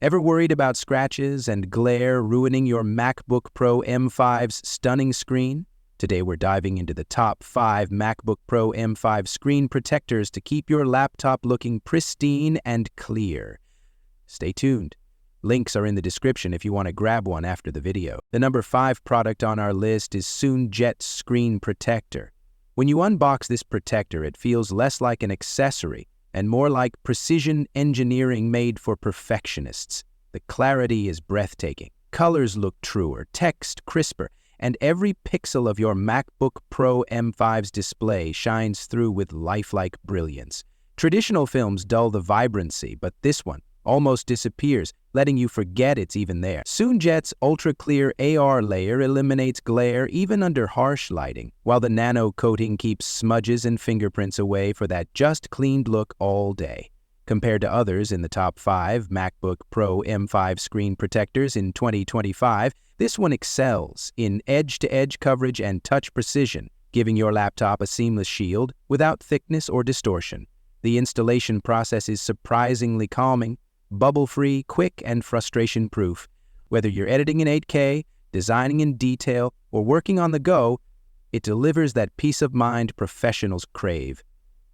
Ever worried about scratches and glare ruining your MacBook Pro M5's stunning screen? Today we're diving into the top 5 MacBook Pro M5 screen protectors to keep your laptop looking pristine and clear. Stay tuned. Links are in the description if you want to grab one after the video. The number 5 product on our list is Soonjet Screen Protector. When you unbox this protector, it feels less like an accessory and more like precision engineering made for perfectionists. The clarity is breathtaking. Colors look truer, text crisper, and every pixel of your MacBook Pro M5's display shines through with lifelike brilliance. Traditional films dull the vibrancy, but this one almost disappears, letting you forget it's even there. Soonjet's ultra-clear AR layer eliminates glare even under harsh lighting, while the nano coating keeps smudges and fingerprints away for that just cleaned look all day. Compared to others in the top 5 MacBook Pro M5 screen protectors in 2025, this one excels in edge-to-edge coverage and touch precision, giving your laptop a seamless shield without thickness or distortion. The installation process is surprisingly calming, bubble-free, quick, and frustration-proof. Whether you're editing in 8K, designing in detail, or working on the go, it delivers that peace of mind professionals crave.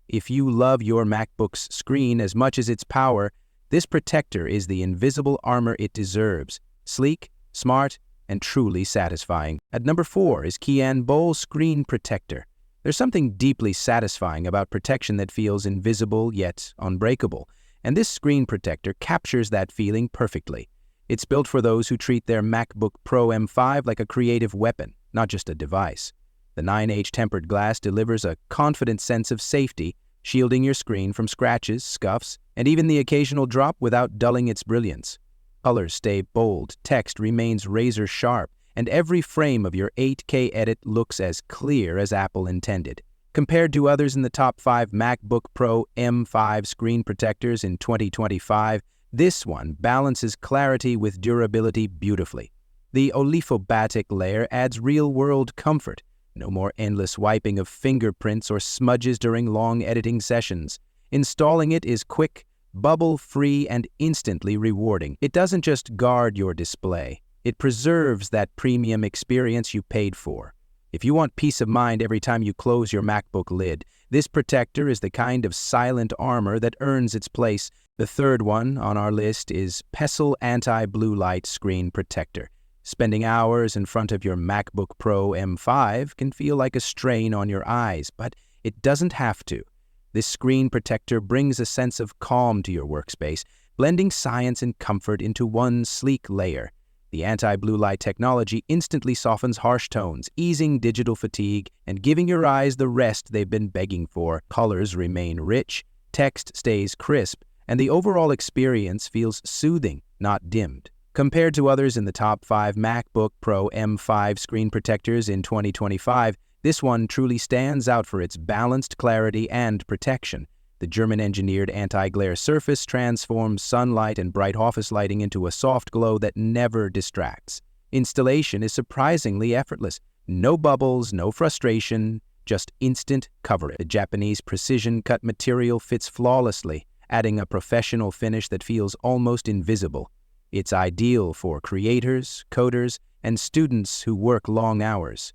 If you love your MacBook's screen as much as its power, this protector is the invisible armor it deserves. Sleek, smart, and truly satisfying. At number 4 is KEANBOLL Screen Protector. There's something deeply satisfying about protection that feels invisible yet unbreakable. And this screen protector captures that feeling perfectly. It's built for those who treat their MacBook Pro M5 like a creative weapon, not just a device. The 9H tempered glass delivers a confident sense of safety, shielding your screen from scratches, scuffs, and even the occasional drop without dulling its brilliance. Colors stay bold, text remains razor sharp, and every frame of your 8K edit looks as clear as Apple intended. Compared to others in the top 5 MacBook Pro M5 screen protectors in 2025, this one balances clarity with durability beautifully. The oliphobatic layer adds real-world comfort. No more endless wiping of fingerprints or smudges during long editing sessions. Installing it is quick, bubble-free, and instantly rewarding. It doesn't just guard your display. It preserves that premium experience you paid for. If you want peace of mind every time you close your MacBook lid, this protector is the kind of silent armor that earns its place. The third one on our list is Peslv Anti-Blue Light Screen Protector. Spending hours in front of your MacBook Pro M5 can feel like a strain on your eyes, but it doesn't have to. This screen protector brings a sense of calm to your workspace, blending science and comfort into one sleek layer. The anti-blue light technology instantly softens harsh tones, easing digital fatigue and giving your eyes the rest they've been begging for. Colors remain rich, text stays crisp, and the overall experience feels soothing, not dimmed. Compared to others in the top 5 MacBook Pro M5 screen protectors in 2025, this one truly stands out for its balanced clarity and protection. The German-engineered anti-glare surface transforms sunlight and bright office lighting into a soft glow that never distracts. Installation is surprisingly effortless. No bubbles, no frustration, just instant coverage. The Japanese precision-cut material fits flawlessly, adding a professional finish that feels almost invisible. It's ideal for creators, coders, and students who work long hours.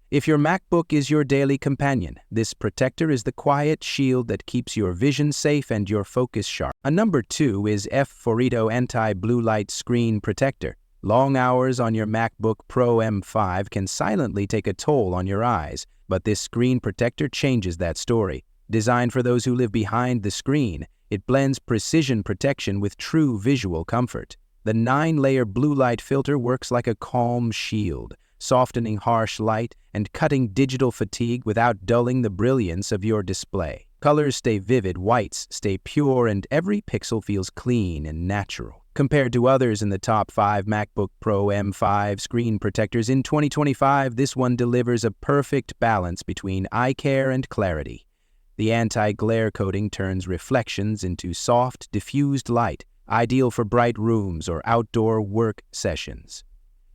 If your MacBook is your daily companion, this protector is the quiet shield that keeps your vision safe and your focus sharp. A number 2 is FORITO Anti-Blue Light Screen Protector. Long hours on your MacBook Pro M5 can silently take a toll on your eyes, but this screen protector changes that story. Designed for those who live behind the screen, it blends precision protection with true visual comfort. The 9-layer blue light filter works like a calm shield, softening harsh light and cutting digital fatigue without dulling the brilliance of your display. Colors stay vivid, whites stay pure, and every pixel feels clean and natural. Compared to others in the top 5 MacBook Pro M5 screen protectors in 2025, this one delivers a perfect balance between eye care and clarity. The anti-glare coating turns reflections into soft, diffused light, ideal for bright rooms or outdoor work sessions.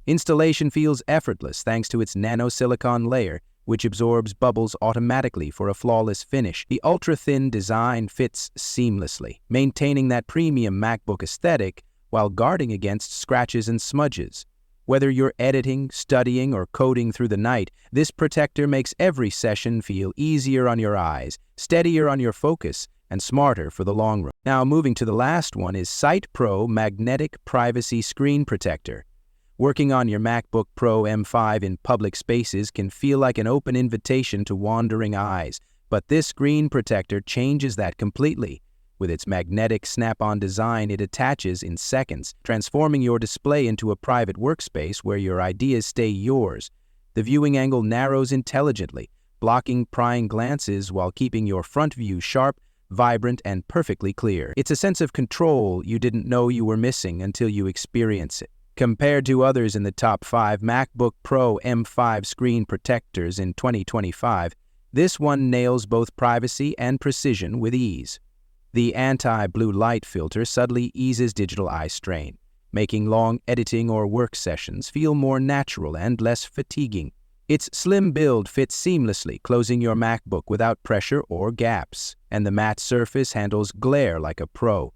Installation feels effortless thanks to its nano-silicon layer, which absorbs bubbles automatically for a flawless finish. The ultra-thin design fits seamlessly, maintaining that premium MacBook aesthetic while guarding against scratches and smudges. Whether you're editing, studying, or coding through the night, this protector makes every session feel easier on your eyes, steadier on your focus, and smarter for the long run. Now, moving to the last one is SightPro Magnetic Privacy Screen Protector. Working on your MacBook Pro M5 in public spaces can feel like an open invitation to wandering eyes, but this screen protector changes that completely. With its magnetic snap-on design, it attaches in seconds, transforming your display into a private workspace where your ideas stay yours. The viewing angle narrows intelligently, blocking prying glances while keeping your front view sharp, vibrant, and perfectly clear. It's a sense of control you didn't know you were missing until you experience it. Compared to others in the top 5 MacBook Pro M5 screen protectors in 2025, this one nails both privacy and precision with ease. The anti-blue light filter subtly eases digital eye strain, making long editing or work sessions feel more natural and less fatiguing. Its slim build fits seamlessly, closing your MacBook without pressure or gaps, and the matte surface handles glare like a pro.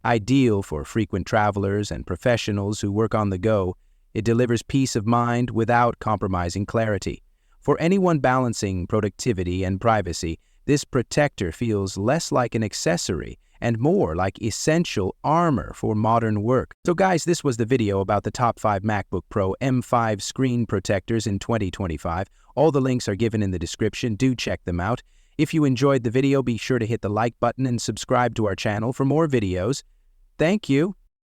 Ideal for frequent travelers and professionals who work on the go, it delivers peace of mind without compromising clarity. For anyone balancing productivity and privacy, this protector feels less like an accessory and more like essential armor for modern work. So guys, this was the video about the top 5 MacBook Pro M5 screen protectors in 2025. All the links are given in the description. Do check them out. If you enjoyed the video, be sure to hit the like button and subscribe to our channel for more videos. Thank you.